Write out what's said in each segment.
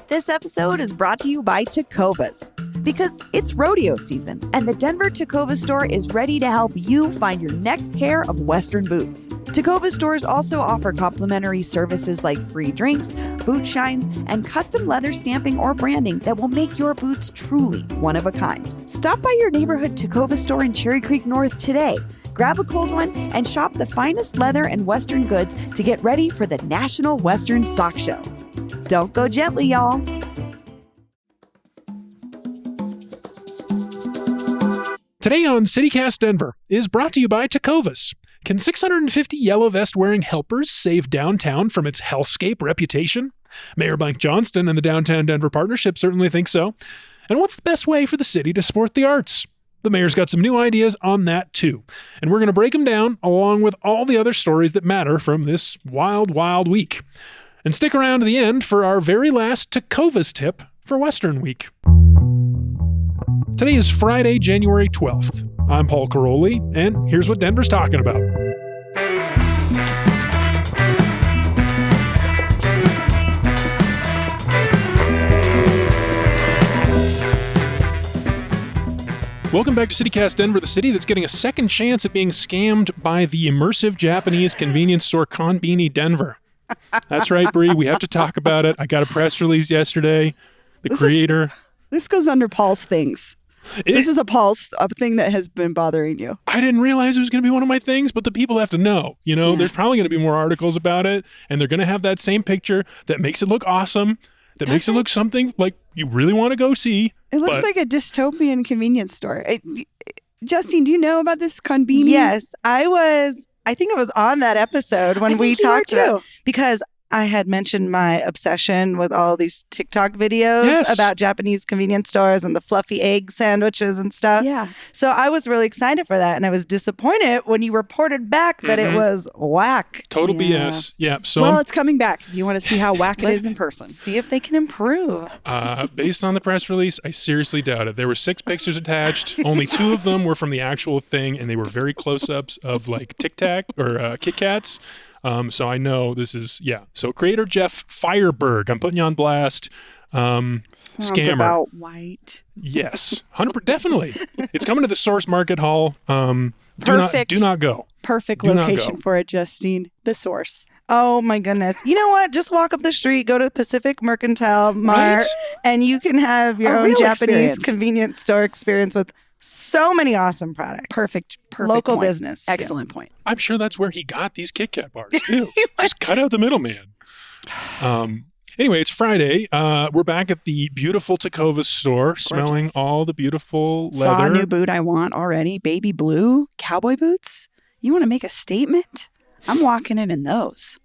This episode is brought to you by Tecovas. Because it's rodeo season, and the Denver Tecovas store is ready to help you find your next pair of Western boots. Tecovas stores also offer complimentary services like free drinks, boot shines, and custom leather stamping or branding that will make your boots truly one of a kind. Stop by your neighborhood Tecovas store in Cherry Creek North today. Grab a cold one and shop the finest leather and Western goods to get ready for the National Western Stock Show. Don't go gently, y'all. Today on CityCast Denver is brought to you by Tecovas. Can 650 yellow vest wearing helpers save downtown from its hellscape reputation? Mayor Mike Johnston and the Downtown Denver Partnership certainly think so. And what's the best way for the city to support the arts? The mayor's got some new ideas on that too. And we're going to break them down along with all the other stories that matter from this wild, wild week. And stick around to the end for our very last Tecovas tip for Western Week. Today is Friday, January 12th. I'm Paul Caroli, and here's what Denver's talking about. Welcome back to CityCast Denver, the city that's getting a second chance at being scammed by the immersive Japanese convenience store Konbini Denver. That's right, Bree. We have to talk about it. I got a press release yesterday. This goes under Paul's things. This is a thing that has been bothering you. I didn't realize it was going to be one of my things, but the people have to know. There's probably going to be more articles about it, and they're going to have that same picture that makes it look awesome, that makes it look something like you really want to go see. It looks like a dystopian convenience store. Justine, do you know about this Konbini? Yes, I think I was on that episode when we talked about, because I had mentioned my obsession with all these TikTok videos about Japanese convenience stores and the fluffy egg sandwiches and stuff. Yeah. So I was really excited for that. And I was disappointed when you reported back that it was whack. Total BS. Yeah. So well, it's coming back. If you want to see how whack it is in person. See if they can improve. Based on the press release, I seriously doubt it. There were 6 pictures attached. Only 2 of them were from the actual thing. And they were very close-ups of like Tic Tac or Kit Kats. So I know this is, So creator Jeff Fireberg, I'm putting you on blast. Sounds Scammer. About white. Yes, 100%, definitely. It's coming to the Source Market Hall. Perfect. Do not go. Perfect location for it, Justine. The Source. Oh my goodness. You know what? Just walk up the street, go to Pacific Mercantile Mart, and you can have your own Japanese convenience store experience with so many awesome products. Perfect Local point. business. Excellent point. I'm sure that's where he got these Kit Kat bars, too. Just cut out the middleman. Anyway, it's Friday. We're back at the beautiful Tecovas store, smelling all the beautiful leather. Saw a new boot I want already. Baby blue cowboy boots. You want to make a statement? I'm walking in those.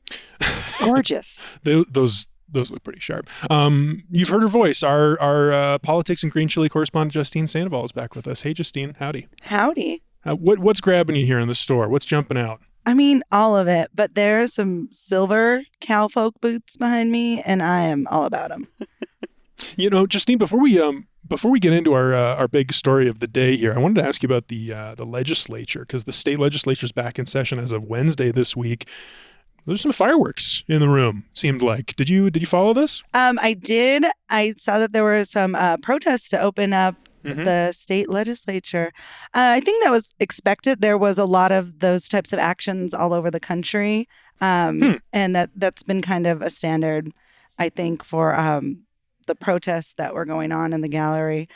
Gorgeous. Those look pretty sharp. You've heard her voice. Our politics and green chili correspondent Justine Sandoval is back with us. Hey, Justine. Howdy. Howdy. What's grabbing you here in the store? What's jumping out? I mean, all of it, but there's some silver cowfolk boots behind me, and I am all about them. Justine, before we get into our big story of the day here, I wanted to ask you about the legislature, because the state legislature is back in session as of Wednesday this week. There's some fireworks in the room, seemed like. Did you follow this? I did. I saw that there were some protests to open up the state legislature. I think that was expected. There was a lot of those types of actions all over the country. And that's been kind of a standard, I think, for the protests that were going on in the gallery.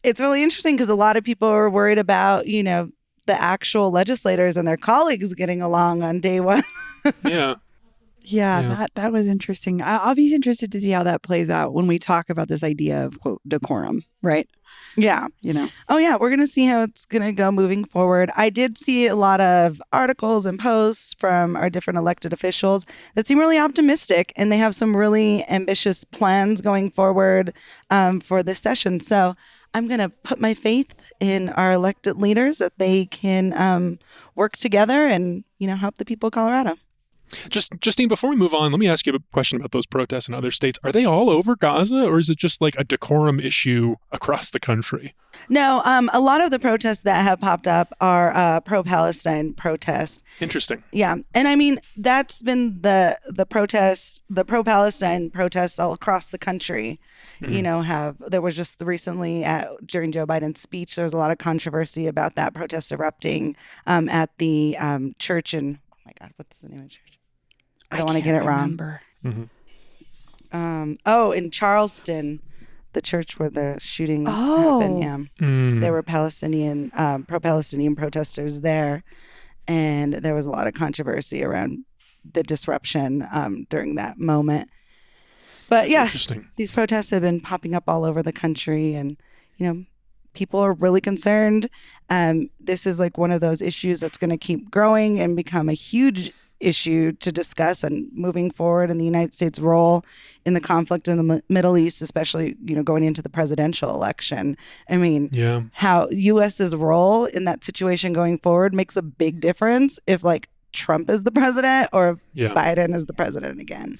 It's really interesting because a lot of people are worried about, the actual legislators and their colleagues getting along on day one. Yeah, that was interesting. I'll be interested to see how that plays out when we talk about this idea of, quote, decorum, right? Yeah. Oh, yeah. We're going to see how it's going to go moving forward. I did see a lot of articles and posts from our different elected officials that seem really optimistic, and they have some really ambitious plans going forward for this session. So I'm going to put my faith in our elected leaders that they can work together and, help the people of Colorado. Justine, before we move on, let me ask you a question about those protests in other states. Are they all over Gaza, or is it just like a decorum issue across the country? No, a lot of the protests that have popped up are pro-Palestine protests. Interesting. Yeah, and I mean that's been the protests, the pro-Palestine protests all across the country. Mm-hmm. There was just recently during Joe Biden's speech, there was a lot of controversy about that protest erupting at the church in, oh my God, what's the name of the church? I don't want to get it wrong. Mm-hmm. In Charleston, the church where the shooting happened. Yeah, there were Palestinian pro-Palestinian protesters there, and there was a lot of controversy around the disruption during that moment. But yeah, these protests have been popping up all over the country, and people are really concerned. This is like one of those issues that's going to keep growing and become a huge issue to discuss and moving forward in the United States' role in the conflict in the Middle East, especially, going into the presidential election. I mean, how U.S.'s role in that situation going forward makes a big difference if like Trump is the president or if Biden is the president again.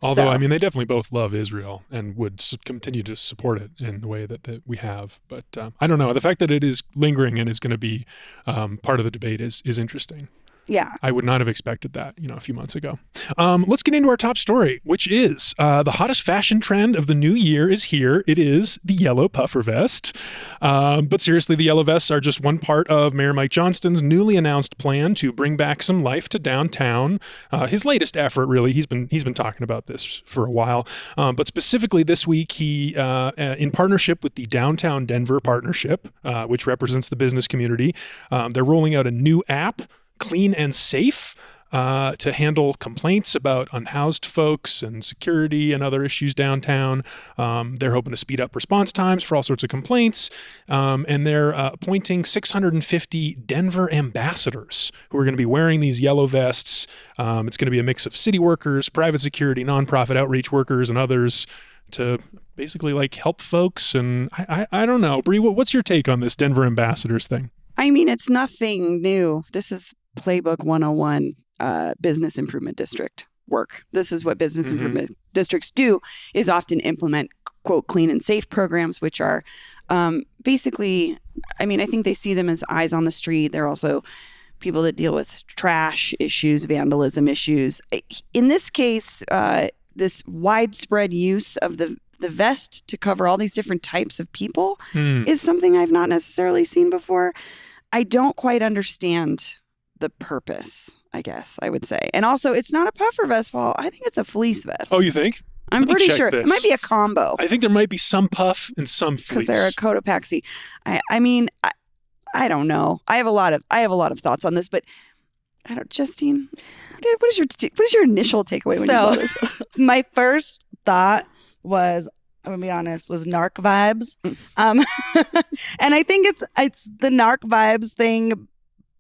Although, I mean, they definitely both love Israel and would continue to support it in the way that we have. But I don't know. The fact that it is lingering and is going to be part of the debate is interesting. Yeah. I would not have expected that, a few months ago. Let's get into our top story, which is the hottest fashion trend of the new year is here. It is the yellow puffer vest. But seriously, the yellow vests are just one part of Mayor Mike Johnston's newly announced plan to bring back some life to downtown. His latest effort, really. He's been talking about this for a while. But specifically this week, he, in partnership with the Downtown Denver Partnership, which represents the business community, they're rolling out a new app, Clean and Safe, to handle complaints about unhoused folks and security and other issues downtown. They're hoping to speed up response times for all sorts of complaints. And they're appointing 650 Denver ambassadors who are going to be wearing these yellow vests. It's going to be a mix of city workers, private security, nonprofit outreach workers, and others to basically like help folks. And I don't know. Bree, what's your take on this Denver ambassadors thing? I mean, it's nothing new. This is Playbook 101, business improvement district work. This is what business improvement districts do, is often implement, quote, clean and safe programs, which are basically, I mean, I think they see them as eyes on the street. They're also people that deal with trash issues, vandalism issues. In this case, this widespread use of the vest to cover all these different types of people is something I've not necessarily seen before. I don't quite understand the purpose, I guess I would say. And also, it's not a puffer vest, Paul. I think it's a fleece vest. Oh, you think? I'm pretty sure. It might be a combo. I think there might be some puff and some fleece. Because they're a Cotopaxi. I mean, I don't know. I have a lot of thoughts on this, but I don't. Justine, what is your initial takeaway when you saw this? My first thought was, I'm gonna be honest, was narc vibes. And I think it's the narc vibes thing.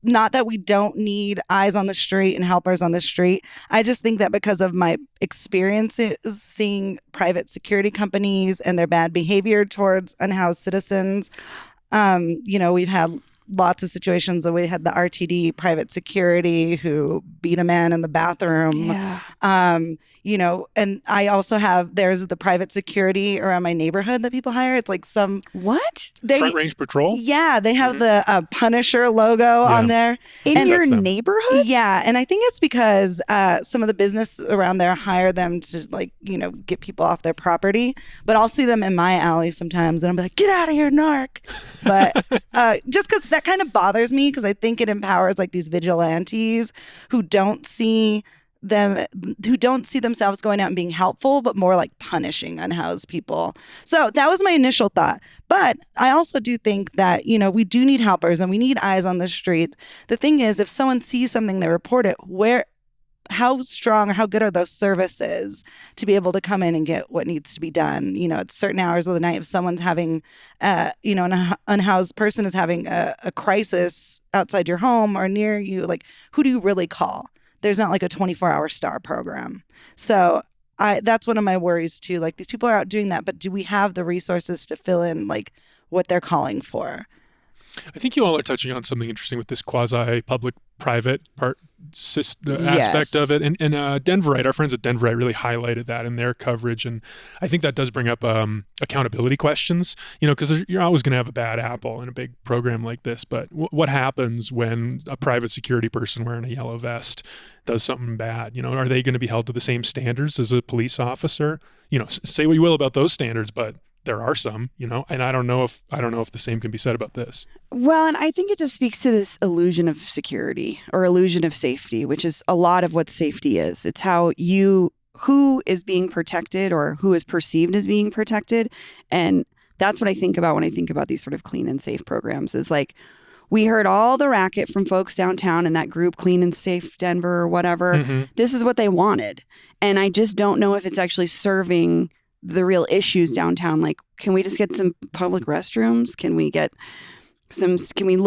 Not that we don't need eyes on the street and helpers on the street. I just think that because of my experiences seeing private security companies and their bad behavior towards unhoused citizens, we've had lots of situations where we had the RTD private security who beat a man in the bathroom. Yeah. And I also there's the private security around my neighborhood that people hire. It's like some... What? Front Range Patrol? Yeah, they have the Punisher logo on there. In your neighborhood? Yeah, and I think it's because some of the business around there hire them to get people off their property. But I'll see them in my alley sometimes and I'm like, get out of here, narc. But just because that kind of bothers me, because I think it empowers like these vigilantes who don't see themselves going out and being helpful, but more like punishing unhoused people. So that was my initial thought. But I also do think that, we do need helpers and we need eyes on the street. The thing is, if someone sees something, they report it. How strong or how good are those services to be able to come in and get what needs to be done? At certain hours of the night, if someone's having, an unhoused person is having a crisis outside your home or near you, like, who do you really call? There's not like a 24-hour STAR program. So that's one of my worries too. Like, these people are out doing that, but do we have the resources to fill in like what they're calling for? I think you all are touching on something interesting with this quasi-public-private aspect of it. And Denverite, our friends at Denverite really highlighted that in their coverage. And I think that does bring up accountability questions, because you're always going to have a bad apple in a big program like this. But what happens when a private security person wearing a yellow vest does something bad? Are they going to be held to the same standards as a police officer? Say what you will about those standards, but there are some, and I don't know if the same can be said about this. Well, and I think it just speaks to this illusion of security or illusion of safety, which is a lot of what safety is. It's who is being protected or who is perceived as being protected. And that's what I think about when I think about these sort of clean and safe programs is like, we heard all the racket from folks downtown in that group, Clean and Safe Denver or whatever. Mm-hmm. This is what they wanted. And I just don't know if it's actually serving the real issues downtown. Like, can we just get some public restrooms? Can we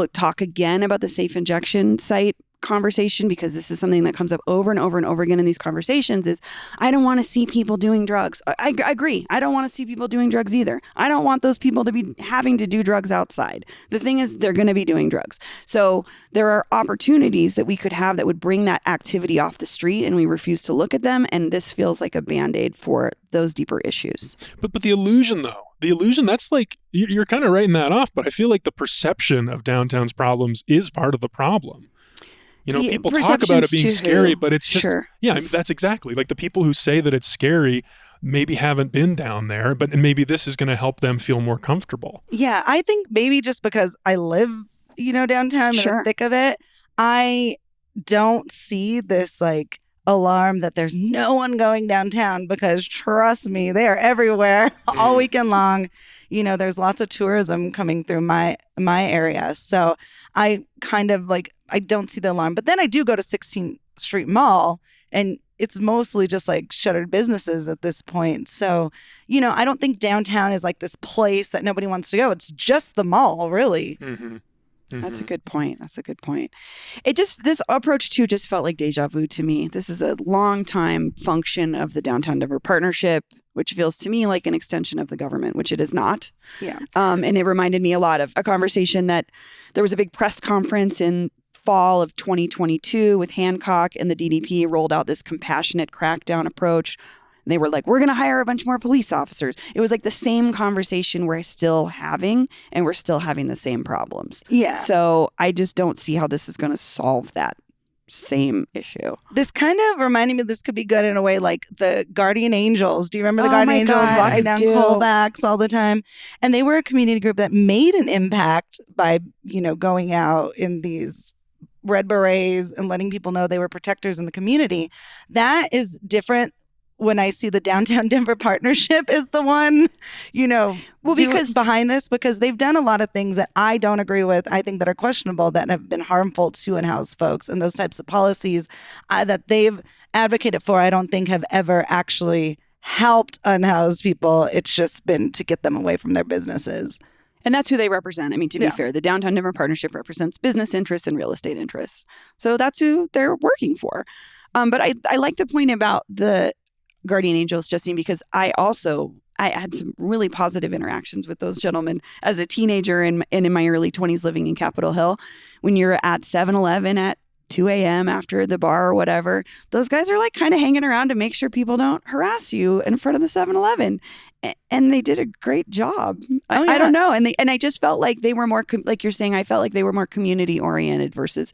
talk again about the safe injection site conversation? Because this is something that comes up over and over and over again in these conversations is, I don't want to see people doing drugs. I agree. I don't want to see people doing drugs either. I don't want those people to be having to do drugs outside. The thing is, they're going to be doing drugs. So there are opportunities that we could have that would bring that activity off the street, and we refuse to look at them. And this feels like a Band-Aid for those deeper issues. But the illusion, though, that's like, you're kind of writing that off, but I feel like the perception of downtown's problems is part of the problem. People talk about it being scary, but it's just, that's exactly. Like the people who say that it's scary maybe haven't been down there, but maybe this is going to help them feel more comfortable. Yeah, I think maybe just because I live, downtown in the thick of it, I don't see this like alarm that there's no one going downtown, because trust me, they are everywhere all weekend long. There's lots of tourism coming through my area. So I kind of like, I don't see the alarm. But then I do go to 16th Street Mall, and it's mostly just like shuttered businesses at this point. So, I don't think downtown is like this place that nobody wants to go. It's just the mall, really. Mm-hmm. Mm-hmm. That's a good point. This approach too just felt like deja vu to me. This is a long time function of the Downtown Denver Partnership, which feels to me like an extension of the government, which it is not. Yeah. And it reminded me a lot of a conversation that there was a big press conference in fall of 2022 with Hancock, and the DDP rolled out this compassionate crackdown approach. And they were like, we're going to hire a bunch more police officers. It was like the same conversation we're still having, and we're still having the same problems. Yeah. So I just don't see how this is going to solve that same issue. This kind of reminded me, this could be good in a way, like the Guardian Angels. Do you remember the Guardian Angels walking down Colfax all the time? And they were a community group that made an impact by, going out in these red berets and letting people know they were protectors in the community. That is different when I see the Downtown Denver Partnership is the one, because behind this, because they've done a lot of things that I don't agree with, I think that are questionable, that have been harmful to unhoused folks, and those types of policies that they've advocated for, I don't think have ever actually helped unhoused people. It's just been to get them away from their businesses. And that's who they represent. I mean, to be fair, the Downtown Denver Partnership represents business interests and real estate interests. So that's who they're working for. But I like the point about the Guardian Angels, Justine, because I had some really positive interactions with those gentlemen as a teenager and in my early 20s living in Capitol Hill. When you're at 7-Eleven at 2 a.m. after the bar or whatever, those guys are like kind of hanging around to make sure people don't harass you in front of the 7-Eleven. And they did a great job. I don't know. And I just felt like they were more, like you're saying, I felt like they were more community oriented versus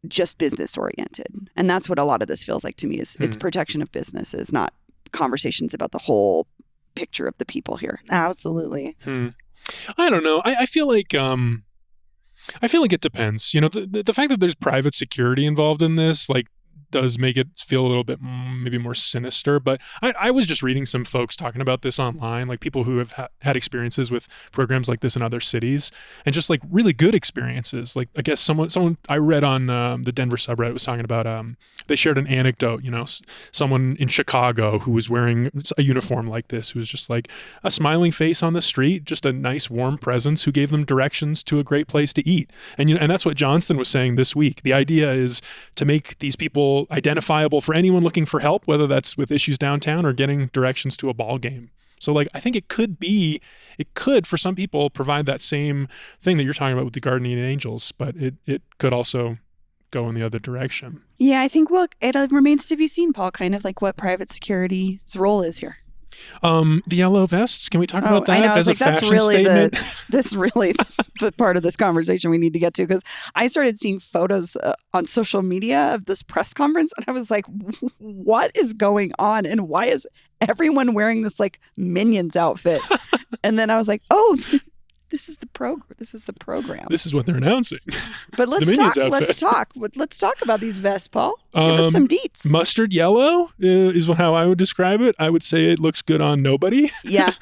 just business oriented. And that's what a lot of this feels like to me is it's protection of businesses, not conversations about the whole picture of the people here. Absolutely. I don't know. I feel like it depends. The fact that there's private security involved in this, like, does make it feel a little bit maybe more sinister. But I was just reading some folks talking about this online, like people who have had experiences with programs like this in other cities, and just like really good experiences. Like, I guess someone I read on the Denver subreddit was talking about, they shared an anecdote, someone in Chicago who was wearing a uniform like this, who was just like a smiling face on the street, just a nice warm presence, who gave them directions to a great place to eat. And that's what Johnston was saying this week. The idea is to make these people identifiable for anyone looking for help, whether that's with issues downtown or getting directions to a ball game. So like, I think it could for some people provide that same thing that you're talking about with the Guardian Angels, but it could also go in the other direction. Yeah, I think it remains to be seen, Paul, kind of like what private security's role is here. The yellow vests, can we talk about that I know. as a that's fashion really statement? that's really the part of this conversation we need to get to, because I started seeing photos on social media of this press conference, and I was like, what is going on? And why is everyone wearing this like Minions outfit? And then I was like, oh, this is the program. This is what they're announcing. But let's The talk. Minions outfit. Let's talk about these vests, Paul. Give us some deets. Mustard yellow is how I would describe it. I would say it looks good on nobody. Yeah.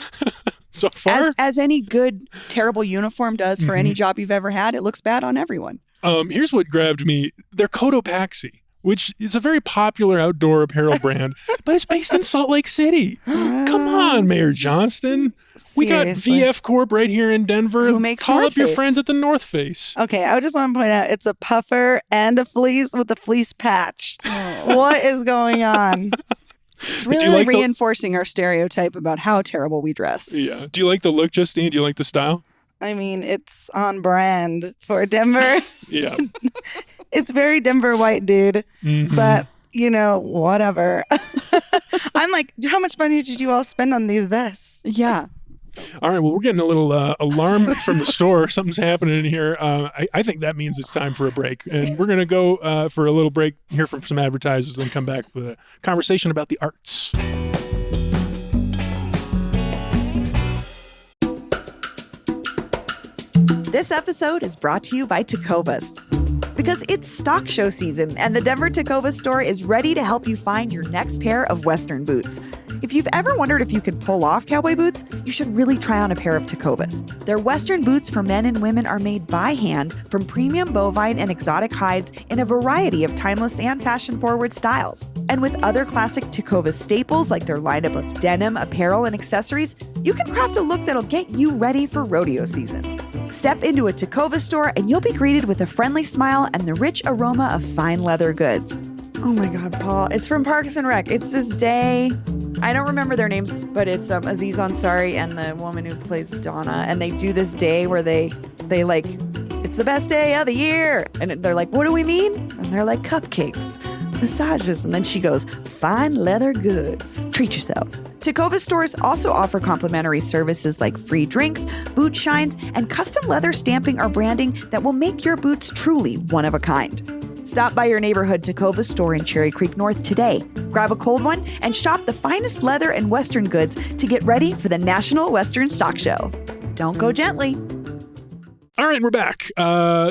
So far. As any good, terrible uniform does for any job you've ever had, it looks bad on everyone. Here's what grabbed me. They're Cotopaxi, which is a very popular outdoor apparel brand, but it's based in Salt Lake City. Come on, Mayor Johnston. We got Seriously. VF Corp right here in Denver. Who makes Call North up your Face? friends at the North Face. Okay, I just want to point out it's a puffer and a fleece with a fleece patch. What is going on? It's Do you really like the- reinforcing our stereotype about how terrible we dress. Yeah. Do you like the look, Justine? Do you like the style? I mean, it's on brand for Denver. Yeah. It's very Denver white dude, Mhm. but whatever. I'm like, how much money did you all spend on these vests? Yeah. All right. Well, we're getting a little alarm from the store. Something's happening in here. I think that means it's time for a break. And we're going to go for a little break, hear from some advertisers, then come back with a conversation about the arts. This episode is brought to you by Tecovas. Because it's stock show season, and the Denver Tecovas store is ready to help you find your next pair of Western boots. If you've ever wondered if you could pull off cowboy boots, you should really try on a pair of Tecovas. Their Western boots for men and women are made by hand from premium bovine and exotic hides in a variety of timeless and fashion-forward styles. And with other classic Tecovas staples like their lineup of denim, apparel, and accessories, you can craft a look that'll get you ready for rodeo season. Step into a Tecovas store and you'll be greeted with a friendly smile and the rich aroma of fine leather goods. Oh my God, Paul. It's from Parks and Rec. It's this day. I don't remember their names, but it's Aziz Ansari and the woman who plays Donna. And they do this day where they like, it's the best day of the year. And they're like, what do we mean? And they're like, cupcakes, massages. And then she goes, fine leather goods. Treat yourself. Tecovas stores also offer complimentary services like free drinks, boot shines, and custom leather stamping or branding that will make your boots truly one of a kind. Stop by your neighborhood Tecovas store in Cherry Creek North today. Grab a cold one and shop the finest leather and Western goods to get ready for the National Western Stock Show. Don't go gently. All right, we're back.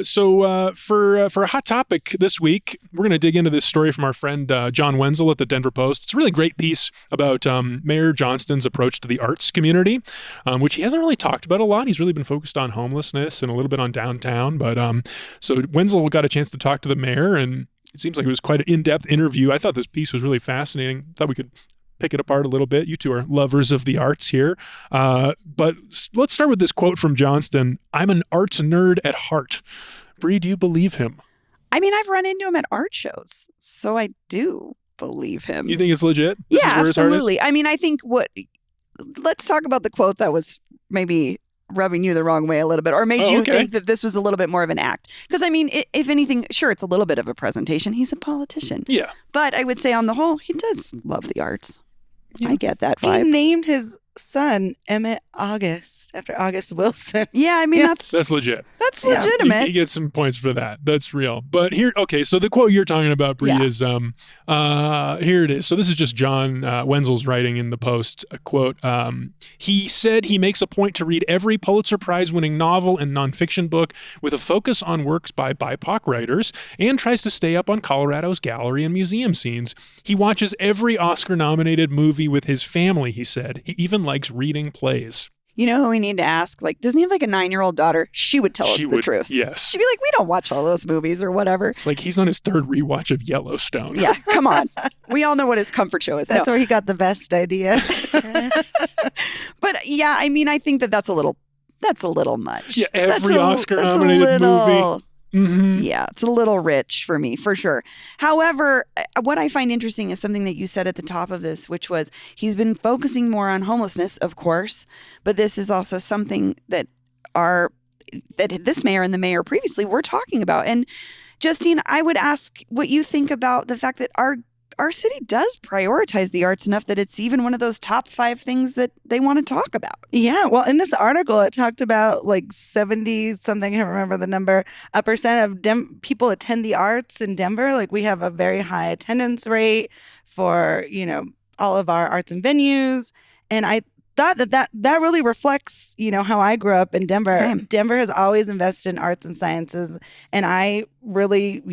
So for a hot topic this week, we're going to dig into this story from our friend John Wenzel at the Denver Post. It's a really great piece about Mayor Johnston's approach to the arts community, which he hasn't really talked about a lot. He's really been focused on homelessness and a little bit on downtown. But so Wenzel got a chance to talk to the mayor, and it seems like it was quite an in-depth interview. I thought this piece was really fascinating. Thought we could pick it apart a little bit. You two are lovers of the arts here. But let's start with this quote from Johnston. I'm an arts nerd at heart. Bree, do you believe him? I mean, I've run into him at art shows, so I do believe him. You think it's legit? This Yeah, is where his heart is? absolutely. I mean, I think let's talk about the quote that was maybe rubbing you the wrong way a little bit, or made you think that this was a little bit more of an act. Because, I mean, if anything, sure, it's a little bit of a presentation. He's a politician. Yeah. But I would say on the whole, he does love the arts. Yeah. I get that He vibe. named his son Emmett August after August Wilson. Yeah, I mean, Yeah. That's legit. that's Yeah. legitimate. You get some points for that. That's real. But here, okay, so the quote you're talking about, Bree, Yeah. is here it is. So this is just John Wenzel's writing in the Post. A quote. He said he makes a point to read every Pulitzer Prize-winning novel and nonfiction book with a focus on works by BIPOC writers and tries to stay up on Colorado's gallery and museum scenes. He watches every Oscar-nominated movie with his family, he said. He even likes reading plays. You know who we need to ask? Like, doesn't he have like a 9-year-old daughter? She would tell us the truth. Yes. She'd be like, we don't watch all those movies or whatever. It's like he's on his third rewatch of Yellowstone. Yeah, come on. We all know what his comfort show is. That's No. where he got the vest idea. But yeah, I mean, I think that's a little much. Yeah, every That's a Oscar-nominated little- movie. Yeah, it's a little rich for me, for sure. However, what I find interesting is something that you said at the top of this, which was he's been focusing more on homelessness, of course, but this is also something that this mayor and the mayor previously were talking about. And Justine, I would ask what you think about the fact that our city does prioritize the arts enough that it's even one of those top 5 things that they want to talk about. Yeah, well, in this article, it talked about like 70 something, I can't remember the number, a percent of people attend the arts in Denver. Like we have a very high attendance rate for, all of our arts and venues. And I thought that really reflects, how I grew up in Denver. Same. Denver has always invested in arts and sciences. And I really,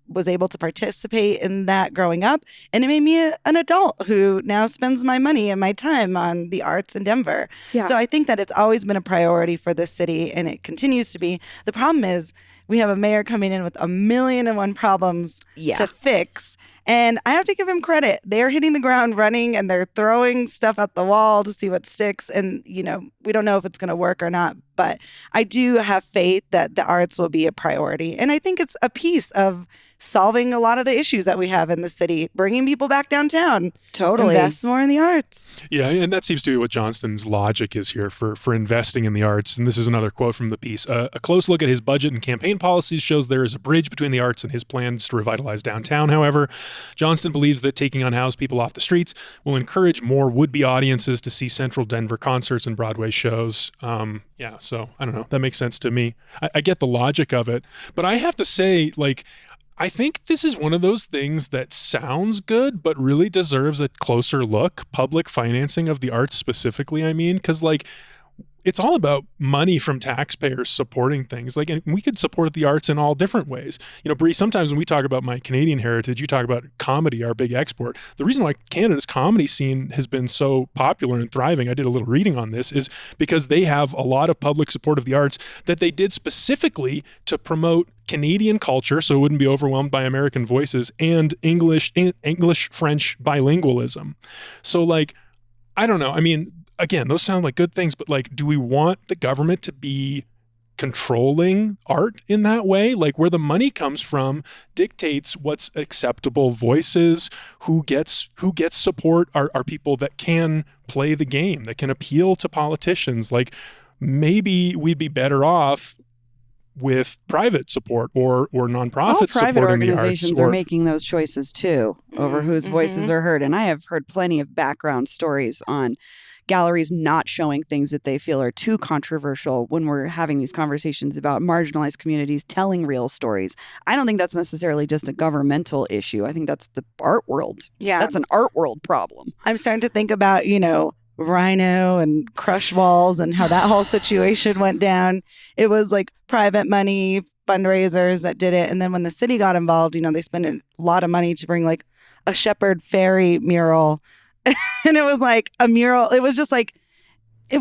was able to participate in that growing up. And it made me an adult who now spends my money and my time on the arts in Denver. Yeah. So I think that it's always been a priority for this city, and it continues to be. The problem is we have a mayor coming in with 1,000,001 problems to fix. And I have to give him credit. They're hitting the ground running and they're throwing stuff at the wall to see what sticks. And, we don't know if it's going to work or not. But I do have faith that the arts will be a priority. And I think it's a piece of solving a lot of the issues that we have in the city, bringing people back downtown. Totally. Invest more in the arts. Yeah, and that seems to be what Johnston's logic is here for investing in the arts. And this is another quote from the piece. A close look at his budget and campaign policies shows there is a bridge between the arts and his plans to revitalize downtown. However, Johnston believes that taking unhoused people off the streets will encourage more would-be audiences to see Central Denver concerts and Broadway shows. So I don't know. That makes sense to me. I get the logic of it. But I have to say, I think this is one of those things that sounds good, but really deserves a closer look. Public financing of the arts specifically, because it's all about money from taxpayers supporting things. And we could support the arts in all different ways. Bree, sometimes when we talk about my Canadian heritage, you talk about comedy, our big export. The reason why Canada's comedy scene has been so popular and thriving, I did a little reading on this, is because they have a lot of public support of the arts that they did specifically to promote Canadian culture, so it wouldn't be overwhelmed by American voices, and English-French bilingualism. So I don't know. Again, those sound like good things, but do we want the government to be controlling art in that way? Where the money comes from dictates what's acceptable voices, who gets support are people that can play the game, that can appeal to politicians. Maybe we'd be better off with private support or nonprofits private supporting organizations the arts. are making those choices too over whose voices are heard. And I have heard plenty of background stories on galleries not showing things that they feel are too controversial when we're having these conversations about marginalized communities telling real stories. I don't think that's necessarily just a governmental issue. I think that's the art world. Yeah. That's an art world problem. I'm starting to think about, Rhino and Crush Walls and how that whole situation went down. It was private money, fundraisers that did it. And then when the city got involved, they spent a lot of money to bring a Shepherd Ferry mural. And it was a mural. It was just it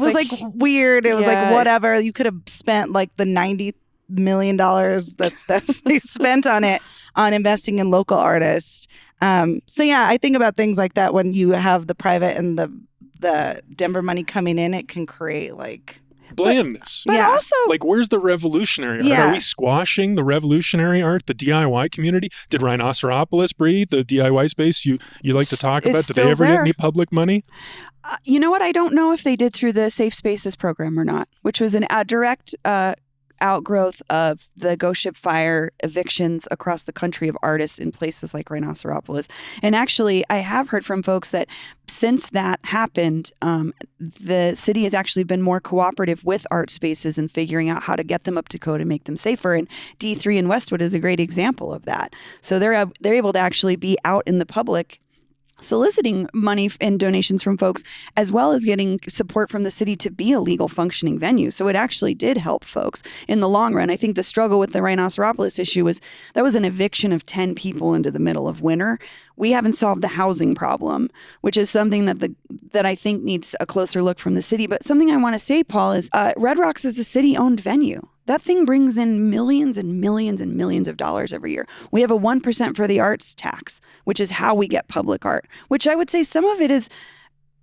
was weird. It was whatever. You could have spent the $90 million that they spent on it, on investing in local artists. So yeah, I think about things like that when you have the private and the Denver money coming in, it can create blandness. But also, where's the revolutionary art? Yeah. Are we squashing the revolutionary art, the DIY community? Did Rhinoceropolis, Bree, the DIY space you like to talk about, did they ever get any public money? You know what? I don't know if they did through the Safe Spaces program or not, which was a direct outgrowth of the Ghost Ship Fire evictions across the country of artists in places like Rhinoceropolis. And actually, I have heard from folks that since that happened, the city has actually been more cooperative with art spaces and figuring out how to get them up to code and make them safer. And D3 in Westwood is a great example of that. So they're able to actually be out in the public soliciting money and donations from folks, as well as getting support from the city to be a legal functioning venue. So it actually did help folks in the long run. I think the struggle with the Rhinoceropolis issue was that was an eviction of 10 people into the middle of winter. We haven't solved the housing problem, which is something that I think needs a closer look from the city. But something I want to say, Paul, is Red Rocks is a city-owned venue. That thing brings in millions and millions and millions of dollars every year. We have a 1% for the arts tax, which is how we get public art, which I would say some of it is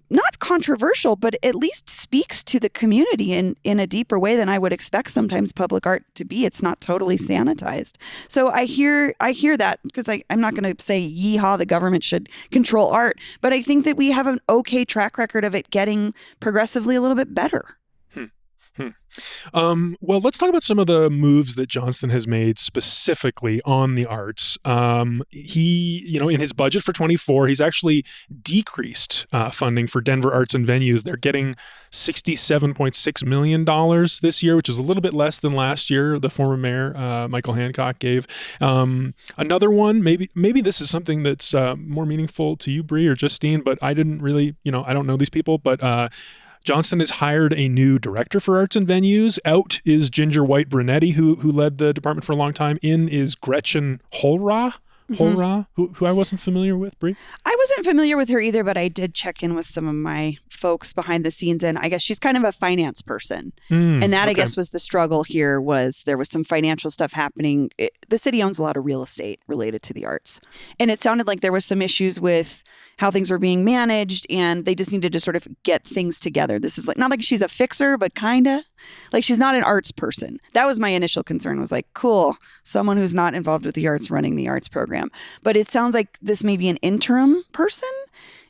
not controversial, but at least speaks to the community in a deeper way than I would expect sometimes public art to be. It's not totally sanitized. So I hear that, because I'm not going to say yeehaw, the government should control art, but I think that we have an okay track record of it getting progressively a little bit better. Well, let's talk about some of the moves that Johnston has made specifically on the arts. He, in his budget for 24, he's actually decreased funding for Denver arts and venues. They're getting $67.6 million this year, which is a little bit less than last year. The former mayor, Michael Hancock, gave. Another one, maybe this is something that's more meaningful to you, Bree or Justine, but I didn't really, I don't know these people, but Johnston has hired a new director for arts and venues. Out is Ginger White Brunetti, who led the department for a long time. In is Gretchen Holra, who I wasn't familiar with, Brie. I wasn't familiar with her either, but I did check in with some of my folks behind the scenes, and I guess she's kind of a finance person. And that, I guess, was the struggle here, was there was some financial stuff happening. The city owns a lot of real estate related to the arts. And it sounded like there was some issues with how things were being managed, and they just needed to sort of get things together. This is not like she's a fixer, but kind of. Like, she's not an arts person. That was my initial concern, was like, cool, someone who's not involved with the arts running the arts program. But it sounds like this may be an interim person,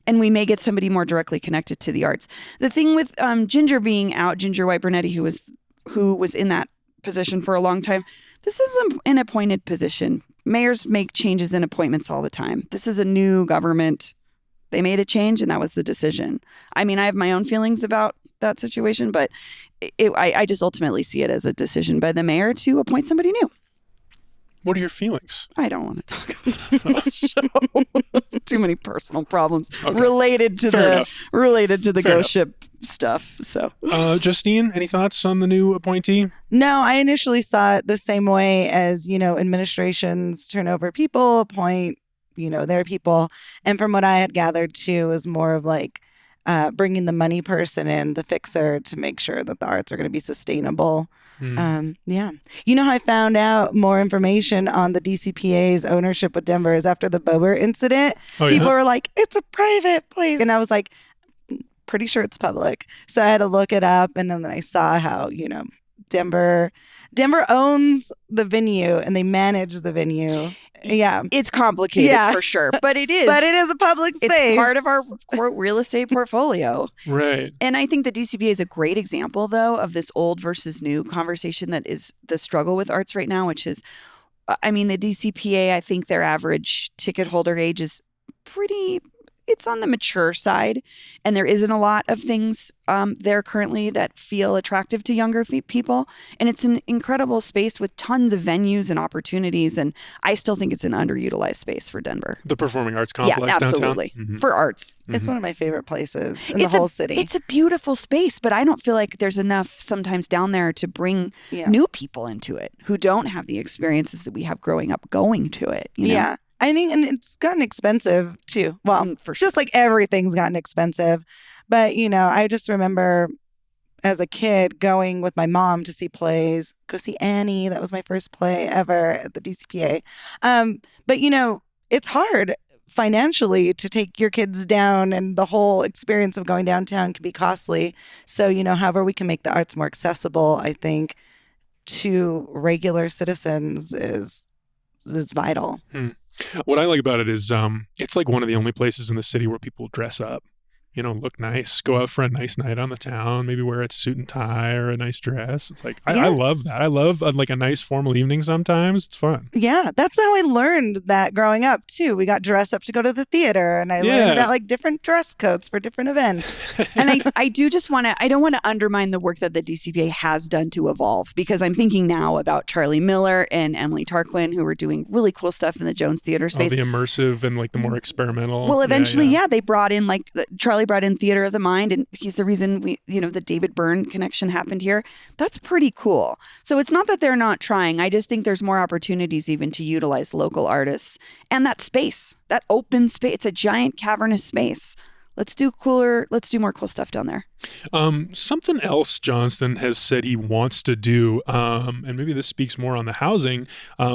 and we may get somebody more directly connected to the arts. The thing with Ginger being out, Ginger White Brunetti, who was in that position for a long time, this is an appointed position. Mayors make changes in appointments all the time. This is a new government. They made a change, and that was the decision. I mean, I have my own feelings about that situation, but I just ultimately see it as a decision by the mayor to appoint somebody new. What are your feelings? I don't want to talk about the show. Too many personal problems related to the ghost ship stuff. So, Justine, any thoughts on the new appointee? No, I initially saw it the same way as, administrations turn over people, appoint, their people. And from what I had gathered too, is more of like bringing the money person in, the fixer, to make sure that the arts are going to be sustainable. Yeah. How I found out more information on the DCPA's ownership with Denver is after the Bober incident. People were like, it's a private place. And I was like, pretty sure it's public. So I had to look it up. And then I saw how, Denver owns the venue and they manage the venue. Yeah. It's complicated for sure, but it is. But it is a public space. It's part of our real estate portfolio. Right. And I think the DCPA is a great example, though, of this old versus new conversation that is the struggle with arts right now, which is, the DCPA, I think their average ticket holder age is it's on the mature side, and there isn't a lot of things there currently that feel attractive to younger people. And it's an incredible space with tons of venues and opportunities, and I still think it's an underutilized space for Denver. The Performing Arts Complex downtown? Absolutely. For arts. It's one of my favorite places in the whole city. It's a beautiful space, but I don't feel like there's enough sometimes down there to bring new people into it who don't have the experiences that we have growing up going to it. Yeah. I think, and it's gotten expensive too. Well, for sure. Just like everything's gotten expensive. But, I just remember as a kid going with my mom to see plays, go see Annie. That was my first play ever at the DCPA. But, it's hard financially to take your kids down, and the whole experience of going downtown can be costly. So, however we can make the arts more accessible, I think, to regular citizens is vital. What I like about it is it's like one of the only places in the city where people dress up, look nice, go out for a nice night on the town, maybe wear a suit and tie or a nice dress. It's like, I love that. I love like a nice formal evening sometimes. It's fun. Yeah, that's how I learned that growing up too. We got dressed up to go to the theater, and I learned about like different dress codes for different events. And I do just want to, I don't want to undermine the work that the DCPA has done to evolve, because I'm thinking now about Charlie Miller and Emily Tarquin, who were doing really cool stuff in the Jones Theater space. The immersive and like the more experimental. Well, eventually, they brought in Charlie brought in Theater of the Mind, and he's the reason the David Byrne connection happened here. That's pretty cool. So it's not that they're not trying. I just think there's more opportunities even to utilize local artists and that space, that open space. It's a giant cavernous space. Let's do more cool stuff down there. Something else Johnston has said he wants to do, and maybe this speaks more on the housing,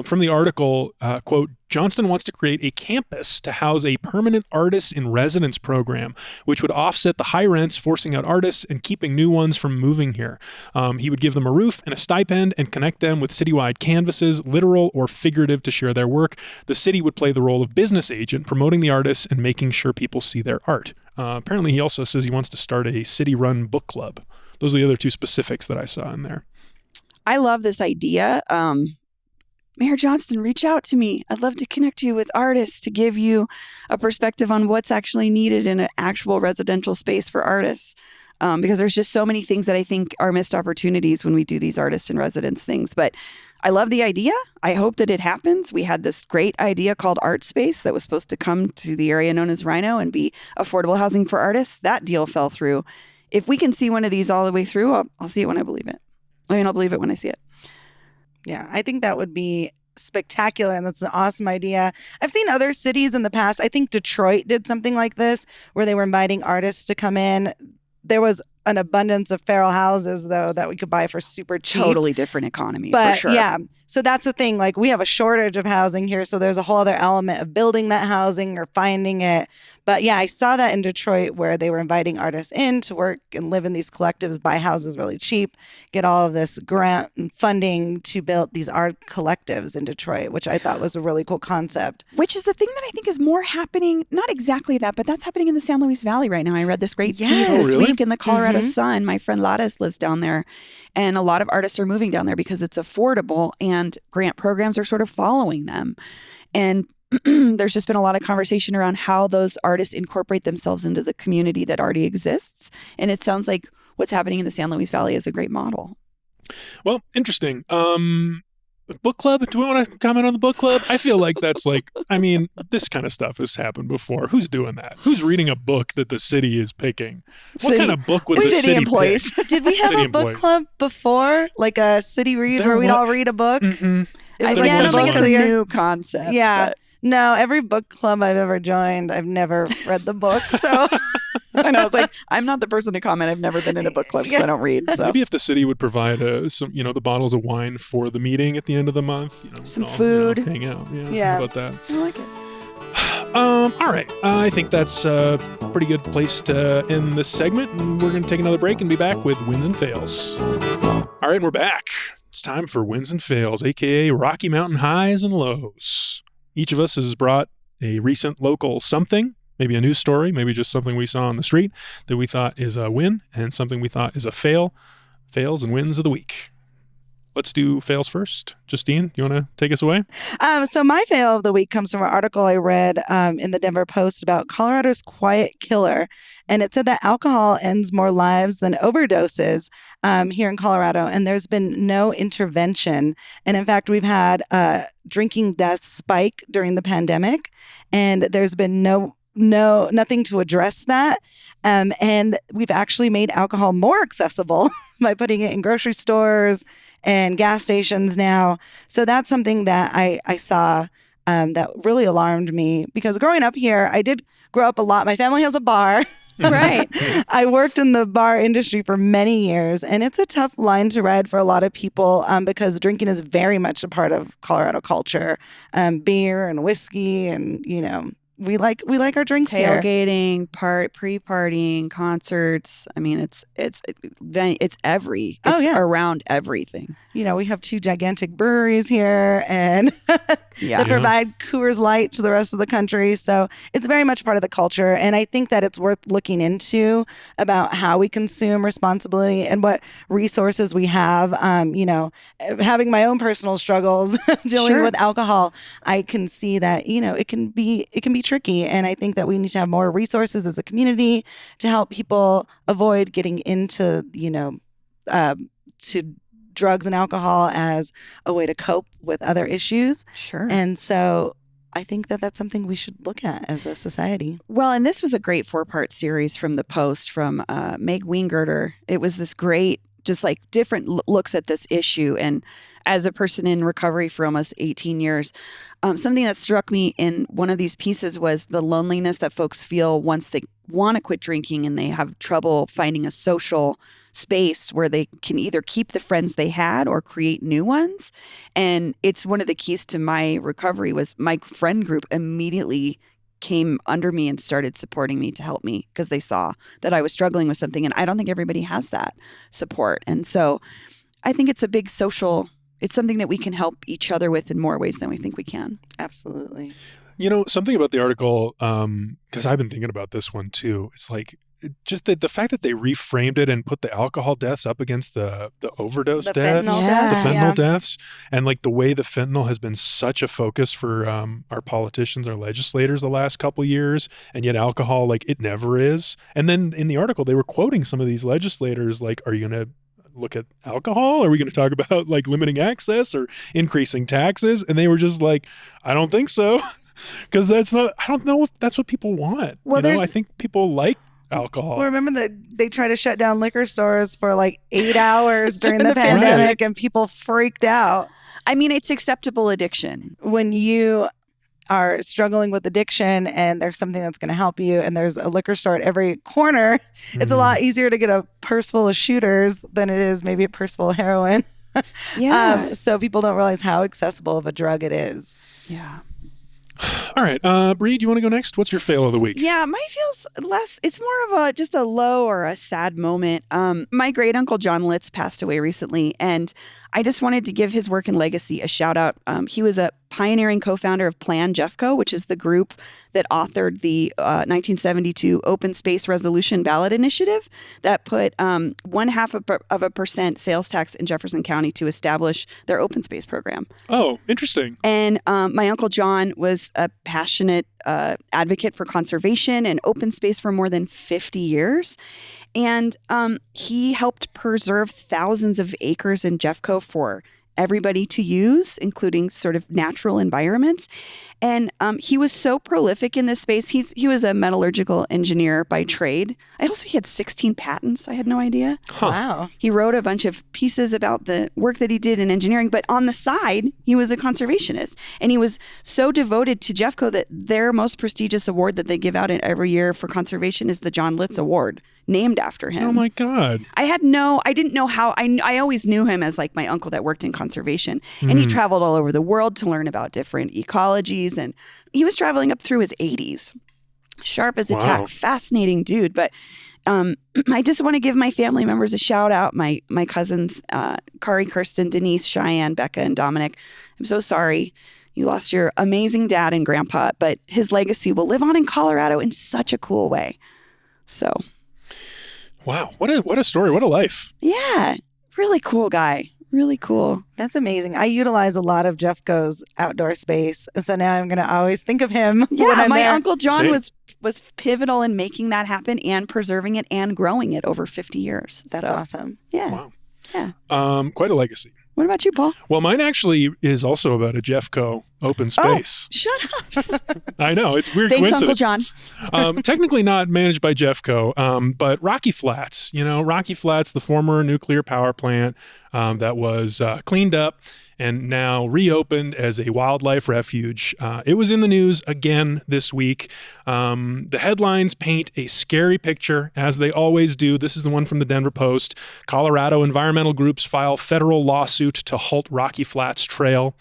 from the article, quote, Johnston wants to create a campus to house a permanent artist in residence program, which would offset the high rents, forcing out artists and keeping new ones from moving here. He would give them a roof and a stipend and connect them with citywide canvases, literal or figurative, to share their work. The city would play the role of business agent, promoting the artists and making sure people see their art. Apparently, he also says he wants to start a city-run book club. those are the other two specifics that I saw in there. I love this idea. Mayor Johnston, reach out to me. I'd love to connect you with artists to give you a perspective on what's actually needed in an actual residential space for artists. Because there's just so many things that I think are missed opportunities when we do these artist in residence things. But I love the idea. I hope that it happens. We had this great idea called Art Space that was supposed to come to the area known as Rhino and be affordable housing for artists. That deal fell through. If we can see one of these all the way through, I'll see it when I believe it. I'll believe it when I see it. Yeah, I think that would be spectacular, and that's an awesome idea. I've seen other cities in the past. I think Detroit did something like this where they were inviting artists to come in. There was an abundance of feral houses, though, that we could buy for super cheap. Totally different economy, but, for sure. Yeah. So that's the thing. Like, we have a shortage of housing here. So there's a whole other element of building that housing or finding it. But yeah, I saw that in Detroit where they were inviting artists in to work and live in these collectives, buy houses really cheap, get all of this grant and funding to build these art collectives in Detroit, which I thought was a really cool concept. Which is the thing that I think is more happening, not exactly that, but that's happening in the San Luis Valley right now. I read this great piece this week in the Colorado Sun. My friend Lattis lives down there, and a lot of artists are moving down there because it's affordable and grant programs are sort of following them. And there's just been a lot of conversation around how those artists incorporate themselves into the community that already exists. And it sounds like what's happening in the San Luis Valley is a great model. Well, interesting. Book club? Do we want to comment on the book club? I feel like that's this kind of stuff has happened before. Who's doing that? Who's reading a book that the city is picking? What kind of book would the city employees pick? Did we have a book club before? Like a city read where we'd all read a book? Mm-hmm. I don't think it's a new concept. Yeah. But. No, every book club I've ever joined, I've never read the book. So I know, it's like, I'm not the person to comment. I've never been in a book club because I don't read. So. Maybe if the city would provide some, the bottles of wine for the meeting at the end of the month, some food, hang out. Yeah. How about that? I like it. All right. I think that's a pretty good place to end this segment. And we're going to take another break and be back with Wins and Fails. All right, we're back. It's time for Wins and Fails, aka Rocky Mountain Highs and Lows. Each of us has brought a recent local something, maybe a news story, maybe just something we saw on the street that we thought is a win, and something we thought is a fail. Fails and wins of the week. Let's do fails first. Justine, you want to take us away? So my fail of the week comes from an article I read in the Denver Post about Colorado's quiet killer. And it said that alcohol ends more lives than overdoses here in Colorado. And there's been no intervention. And in fact, we've had drinking deaths spike during the pandemic. And there's been nothing to address that. And we've actually made alcohol more accessible by putting it in grocery stores and gas stations now. So that's something that I saw that really alarmed me, because growing up here, I did grow up a lot. My family has a bar. Right. I worked in the bar industry for many years, and it's a tough line to ride for a lot of people because drinking is very much a part of Colorado culture. Beer and whiskey and, we like our drinks here. Tailgating, pre-partying, concerts. I mean, it's around everything. We have 2 gigantic breweries here, and that provide Coors Light to the rest of the country. So it's very much part of the culture. And I think that it's worth looking into about how we consume responsibly and what resources we have. Having my own personal struggles dealing with alcohol, I can see that, it can be tricky. And I think that we need to have more resources as a community to help people avoid getting into, to drugs and alcohol as a way to cope with other issues. Sure. And so I think that that's something we should look at as a society. Well, and this was a great 4-part series from the Post from Meg Weingerter. It was this great, just like different looks at this issue. And as a person in recovery for almost 18 years, something that struck me in one of these pieces was the loneliness that folks feel once they want to quit drinking and they have trouble finding a social space where they can either keep the friends they had or create new ones. And it's one of the keys to my recovery was my friend group immediately came under me and started supporting me to help me because they saw that I was struggling with something. And I don't think everybody has that support. And so I think it's a big social, it's something that we can help each other with in more ways than we think we can. Absolutely. Something about the article, because I've been thinking about this one too. It's like, just the fact that they reframed it and put the alcohol deaths up against the overdose The deaths, fentanyl deaths, the fentanyl yeah. deaths, and like the way the fentanyl has been such a focus for our politicians, our legislators the last couple years, and yet alcohol, like, it never is. And then in the article, they were quoting some of these legislators, like, are you going to look at alcohol? Are we going to talk about like limiting access or increasing taxes? And they were just like, I don't think so. Because I don't know if that's what people want. Well, I think people like alcohol. Well, remember that they tried to shut down liquor stores for like 8 hours during the During the pandemic, and people freaked out. I mean, it's acceptable addiction. When you are struggling with addiction and there's something that's going to help you and there's a liquor store at every corner, it's a lot easier to get a purse full of shooters than it is maybe a purse full of heroin. Yeah. So people don't realize how accessible of a drug it is. Yeah. All right. Bree, do you want to go next? What's your fail of the week? Yeah, mine feels less, it's more of just a low or a sad moment. My great uncle John Litz passed away recently, and I just wanted to give his work and legacy a shout out. He was a pioneering co-founder of Plan Jeffco, which is the group that authored the 1972 Open Space Resolution Ballot Initiative that put 0.5% sales tax in Jefferson County to establish their open space program. Oh, interesting. And my Uncle John was a passionate advocate for conservation and open space for more than 50 years. And he helped preserve thousands of acres in Jeffco for everybody to use, including sort of natural environments. And he was so prolific in this space. He was a metallurgical engineer by trade. He had 16 patents. I had no idea. Huh. Wow. He wrote a bunch of pieces about the work that he did in engineering, but on the side, he was a conservationist. And he was so devoted to Jeffco that their most prestigious award that they give out every year for conservation is the John Litz Award, named after him. Oh my God. I didn't know how, I always knew him as like my uncle that worked in conservation. And he traveled all over the world to learn about different ecologies. And he was traveling up through his 80s. Sharp as a tack, fascinating dude. But I just want to give my family members a shout out. My cousins, Kari, Kirsten, Denise, Cheyenne, Becca, and Dominic. I'm so sorry you lost your amazing dad and grandpa, but his legacy will live on in Colorado in such a cool way. So. Wow. What a story. What a life. Yeah. Really cool guy. Really cool. That's amazing. I utilize a lot of Jeffco's outdoor space. So now I'm going to always think of him when Yeah, I'm my there. Uncle John Same. was pivotal in making that happen and preserving it and growing it over 50 years. That's So, awesome. Yeah. Wow. Yeah. Quite a legacy. What about you, Paul? Well, mine actually is also about a Jeffco open space. Shut up. I know. It's a weird Thanks, Uncle coincidence. John. Technically not managed by Jeffco, but Rocky Flats. Rocky Flats, the former nuclear power plant that was cleaned up and now reopened as a wildlife refuge. It was in the news again this week. The headlines paint a scary picture, as they always do. This is the one from the Denver Post. Colorado environmental groups file federal lawsuit to halt Rocky Flats Trail.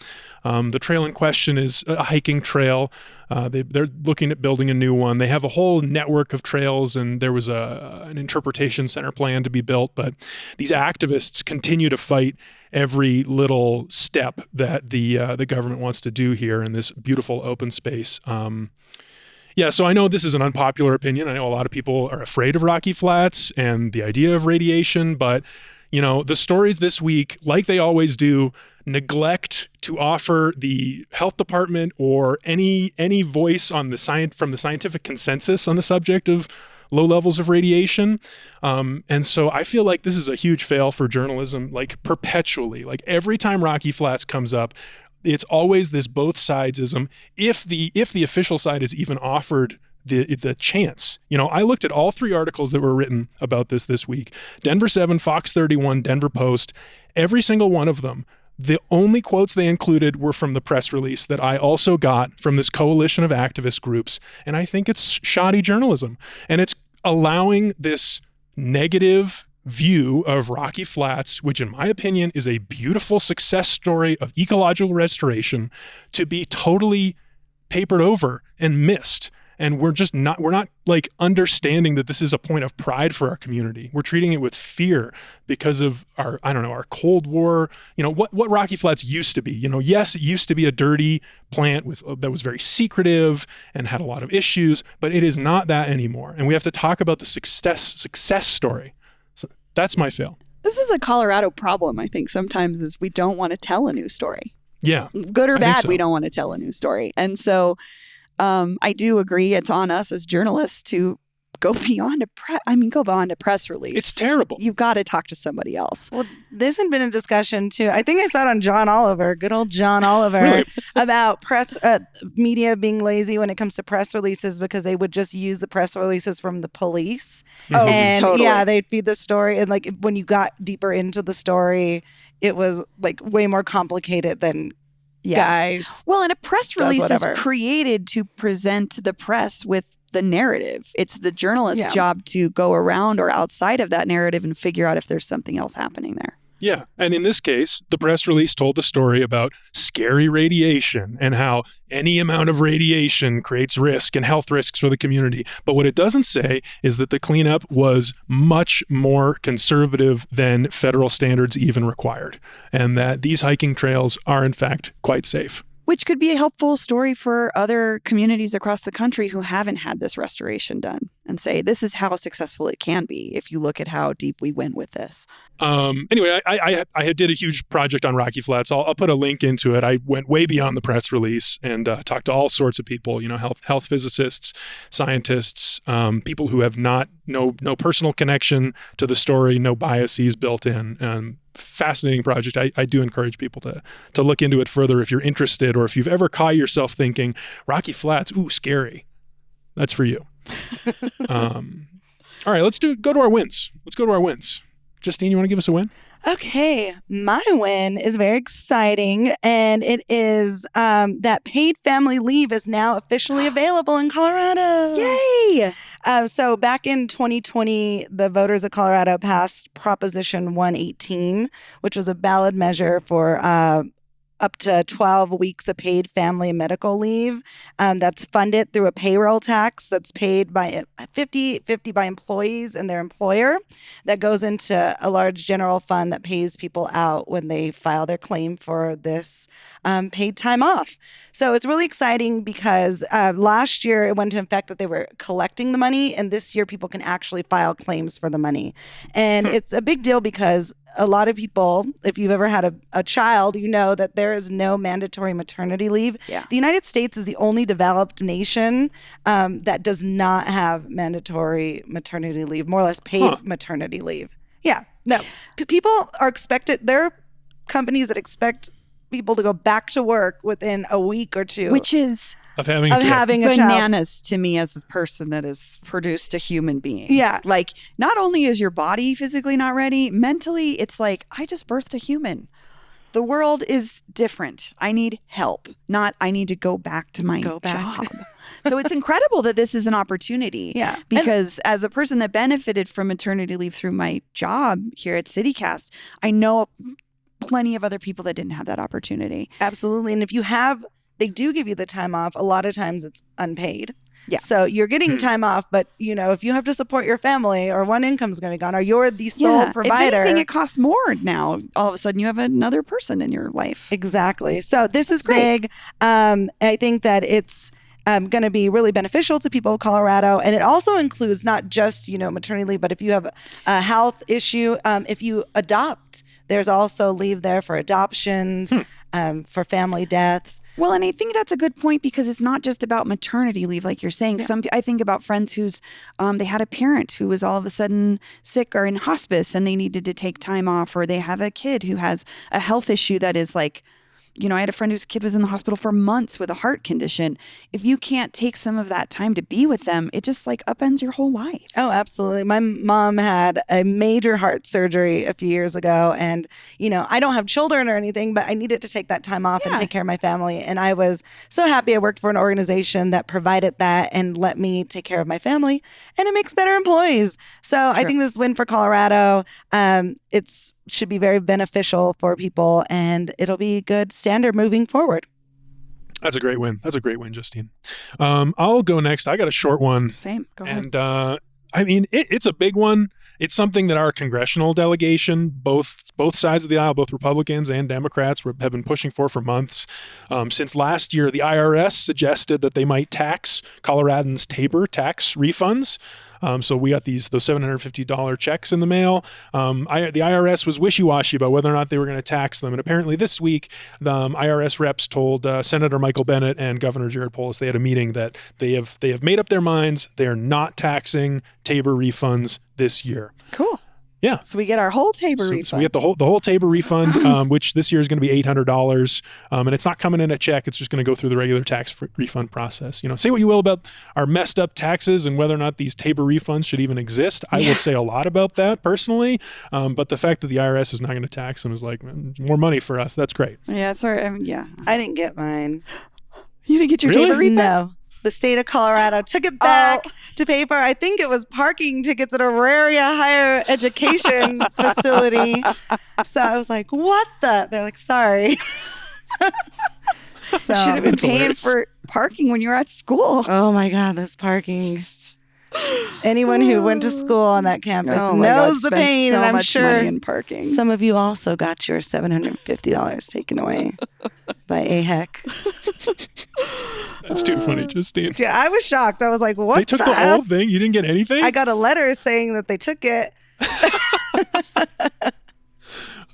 The trail in question is a hiking trail. They're looking at building a new one. They have a whole network of trails, and there was an interpretation center plan to be built. But these activists continue to fight every little step that the government wants to do here in this beautiful open space. So I know this is an unpopular opinion. I know a lot of people are afraid of Rocky Flats and the idea of radiation, but the stories this week, like they always do, neglect to offer the health department or any voice on from the scientific consensus on the subject of low levels of radiation. And so I feel like this is a huge fail for journalism, like perpetually. Like every time Rocky Flats comes up, it's always this both sidesism. If the official side is even offered the chance. I looked at all three articles that were written about this week. Denver 7, Fox 31, Denver Post, every single one of them. The only quotes they included were from the press release that I also got from this coalition of activist groups. And I think it's shoddy journalism. And it's allowing this negative view of Rocky Flats, which in my opinion is a beautiful success story of ecological restoration, to be totally papered over and missed. And we're not like understanding that this is a point of pride for our community. We're treating it with fear because of our Cold War, what Rocky Flats used to be. Yes, it used to be a dirty plant that was very secretive and had a lot of issues, but it is not that anymore. And we have to talk about the success story. So that's my fail. This is a Colorado problem, I think, sometimes, is we don't want to tell a new story. Yeah. Good or bad, so. We don't want to tell a new story. And so I do agree it's on us as journalists to go beyond a press release. It's terrible. You've got to talk to somebody else. Well, this had been a discussion too. I think I saw it on John Oliver, good old John Oliver, Really? about media being lazy when it comes to press releases because they would just use the press releases from the police. Oh, and totally. yeah, they'd feed the story. And like when you got deeper into the story, it was like way more complicated than guys. Well, and a press release is whatever. created to present the press with the narrative. It's the journalist's Yeah. job to go around or outside of that narrative and figure out if there's something else happening there. Yeah. And in this case, the press release told the story about scary radiation and how any amount of radiation creates risk and health risks for the community. But what it doesn't say is that the cleanup was much more conservative than federal standards even required, and that these hiking trails are, in fact, quite safe. Which could be a helpful story for other communities across the country who haven't had this restoration done, and say, this is how successful it can be if you look at how deep we went with this. Anyway, I did a huge project on Rocky Flats. I'll put a link into it. I went way beyond the press release and talked to all sorts of people, health physicists, scientists, people who have no personal connection to the story, no biases built in. Fascinating project. I do encourage people to look into it further if you're interested, or if you've ever caught yourself thinking, Rocky Flats, ooh, scary. That's for you. All right, let's go to our wins. Justine, you want to give us a win? Okay, my win is very exciting, and it is that paid family leave is now officially available in Colorado. Yay! So back in 2020, the voters of Colorado passed Proposition 118, which was a ballot measure for up to 12 weeks of paid family and medical leave. That's funded through a payroll tax that's paid by 50/50 by employees and their employer. That goes into a large general fund that pays people out when they file their claim for this paid time off. So it's really exciting because last year it went into effect that they were collecting the money, and this year people can actually file claims for the money. And it's a big deal because a lot of people, if you've ever had a child, you know that there is no mandatory maternity leave. Yeah. The United States is the only developed nation that does not have mandatory maternity leave, more or less paid maternity leave. Yeah, no. People are expected, there are companies that expect people to go back to work within a week or two. Which is Of having a child. bananas to me as a person that has produced a human being. Yeah. Like, not only is your body physically not ready, mentally, it's like, I just birthed a human. The world is different. I need help, not I need to go back to my job. So it's incredible that this is an opportunity. Yeah. Because as a person that benefited from maternity leave through my job here at CityCast, I know plenty of other people that didn't have that opportunity. Absolutely. And if you have, they do give you the time off. A lot of times it's unpaid. Yeah. So you're getting time off, but if you have to support your family or one income's going to be gone or you're the sole provider. If anything, it costs more now. All of a sudden you have another person in your life. Exactly. So this is great. big. I think that it's going to be really beneficial to people of Colorado. And it also includes not just, maternity leave, but if you have a health issue, if you adopt, there's also leave there for adoptions, for family deaths. Well, and I think that's a good point because it's not just about maternity leave, like you're saying. Yeah. I think about friends who's they had a parent who was all of a sudden sick or in hospice and they needed to take time off, or they have a kid who has a health issue that is like, I had a friend whose kid was in the hospital for months with a heart condition. If you can't take some of that time to be with them, it just like upends your whole life. Oh, absolutely. My mom had a major heart surgery a few years ago. And, I don't have children or anything, but I needed to take that time off and take care of my family. And I was so happy I worked for an organization that provided that and let me take care of my family. And it makes better employees. So I think this is a win for Colorado. It's should be very beneficial for people, and it'll be good standard moving forward. That's a great win. Justine. I'll go next. I got a short one. Same. Go ahead. And it's a big one. It's something that our congressional delegation, both sides of the aisle, both Republicans and Democrats, have been pushing for months. Since last year, the IRS suggested that they might tax Coloradans' Tabor tax refunds. So we got those $750 checks in the mail. The IRS was wishy-washy about whether or not they were going to tax them. And apparently this week, the IRS reps told Senator Michael Bennet and Governor Jared Polis, they had a meeting, that they have made up their minds. They are not taxing Tabor refunds this year. Cool. Yeah. So we get our whole Tabor refund. So we get the whole Tabor refund, which this year is going to be $800. And it's not coming in a check. It's just going to go through the regular tax refund process. Say what you will about our messed up taxes and whether or not these Tabor refunds should even exist. I will say a lot about that personally. But the fact that the IRS is not going to tax them is like more money for us. That's great. Yeah. Sorry. I didn't get mine. You didn't get your Really? Tabor refund? No. The state of Colorado took it back to pay for, I think it was parking tickets at Auraria Higher Education Facility. So I was like, what the? They're like, sorry. You should have been That's paying hilarious. for parking when you were at school. Oh my God, this parking. Anyone who went to school on that campus Oh my God, knows the spent pain, so and I'm much sure money in parking. some of you also got your $750 taken away by AHEC. That's too funny, Justine. Yeah, I was shocked. I was like, what They took the hell? whole thing? You didn't get anything? I got a letter saying that they took it.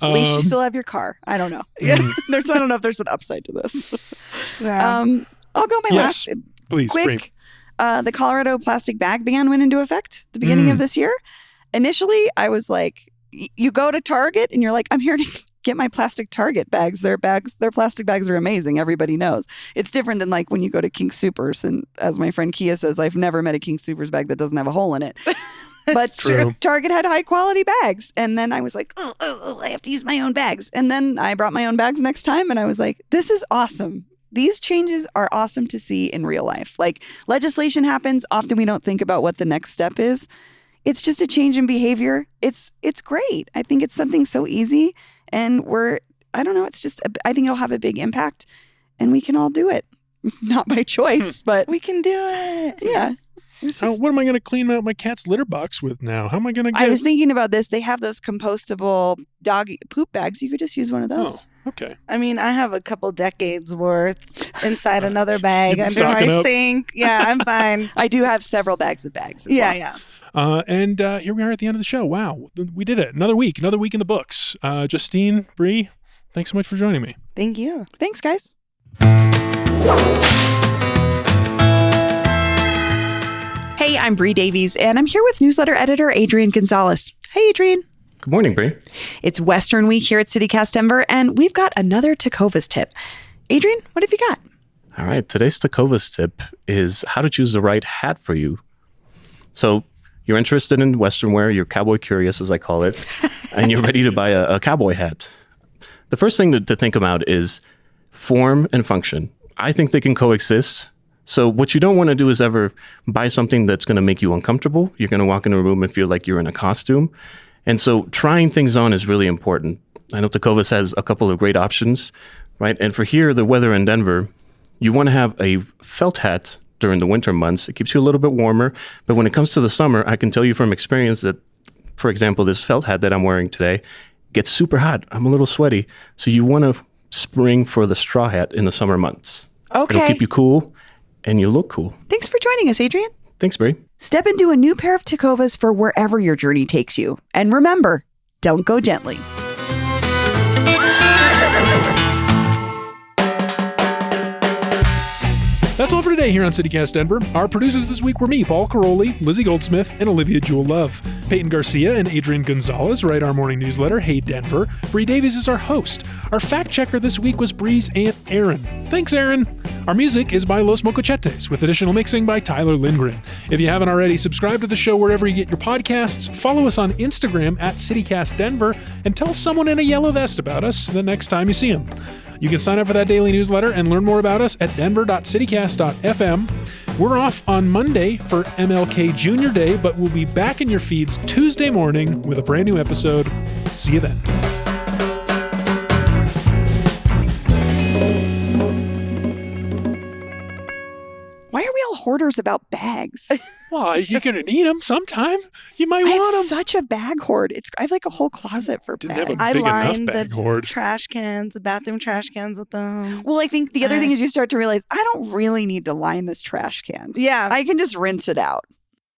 At least you still have your car. I don't know. I don't know if there's an upside to this. Yeah. I'll go my Yes. last. Please, Quick. Brie. The Colorado plastic bag ban went into effect at the beginning of this year. Initially, I was like, you go to Target and you're like, I'm here to get my plastic Target bags. Their plastic bags are amazing. Everybody knows. It's different than like when you go to King Soopers. And as my friend Kia says, I've never met a King Soopers bag that doesn't have a hole in it. But true. Target had high quality bags. And then I was like, I have to use my own bags. And then I brought my own bags next time. And I was like, this is awesome. These changes are awesome to see in real life. Like legislation happens. Often we don't think about what the next step is. It's just a change in behavior. It's great. I think it's something so easy. And I don't know, I think it'll have a big impact and we can all do it. Not by choice, but we can do it. yeah. What am I going to clean out my cat's litter box with now? How am I going to get... I was thinking about this. They have those compostable dog poop bags. You could just use one of those. Oh, okay. I mean, I have a couple decades worth inside another bag You've been under stocking my up. sink. Yeah, I'm fine. I do have several bags of bags as well. Yeah. And here we are at the end of the show. Wow. We did it. Another week in the books. Justine, Brie, thanks so much for joining me. Thank you. Thanks, guys. Hey, I'm Brie Davies, and I'm here with newsletter editor Adrian Gonzalez. Hey, Adrian. Good morning, Brie. It's Western Week here at CityCast Denver, and we've got another Tecovas tip. Adrian, what have you got? All right, today's Tecovas tip is how to choose the right hat for you. So you're interested in Western wear, you're cowboy curious, as I call it, and you're ready to buy a cowboy hat. The first thing to think about is form and function. I think they can coexist. So what you don't want to do is ever buy something that's going to make you uncomfortable. You're going to walk into a room and feel like you're in a costume. And so trying things on is really important. I know Tecovas has a couple of great options, right? And for here, the weather in Denver, you want to have a felt hat during the winter months. It keeps you a little bit warmer. But when it comes to the summer, I can tell you from experience that, for example, this felt hat that I'm wearing today gets super hot. I'm a little sweaty. So you want to spring for the straw hat in the summer months. Okay. It'll keep you cool and you look cool. Thanks for joining us, Adrian. Thanks, Brie. Step into a new pair of Tecovas for wherever your journey takes you. And remember, don't go gently. That's all for today here on CityCast Denver. Our producers this week were me, Paul Caroli, Lizzie Goldsmith, and Olivia Jewel Love. Peyton Garcia and Adrian Gonzalez write our morning newsletter, Hey Denver. Brie Davies is our host. Our fact checker this week was Brie's Aunt Erin. Thanks, Erin. Our music is by Los Mocochetes, with additional mixing by Tyler Lindgren. If you haven't already, subscribe to the show wherever you get your podcasts, follow us on Instagram at CityCast Denver, and tell someone in a yellow vest about us the next time you see them. You can sign up for that daily newsletter and learn more about us at denver.citycast.fm. We're off on Monday for MLK Junior Day, but we'll be back in your feeds Tuesday morning with a brand new episode. See you then. hoarders about bags. Well, you're going to need them sometime. You might I have want them. such a bag hoard. I have like a whole closet for Didn't have a bags. I big enough lined bag the hoard. trash cans, the bathroom trash cans with them. Well, I think the other thing is you start to realize I don't really need to line this trash can. Yeah. I can just rinse it out.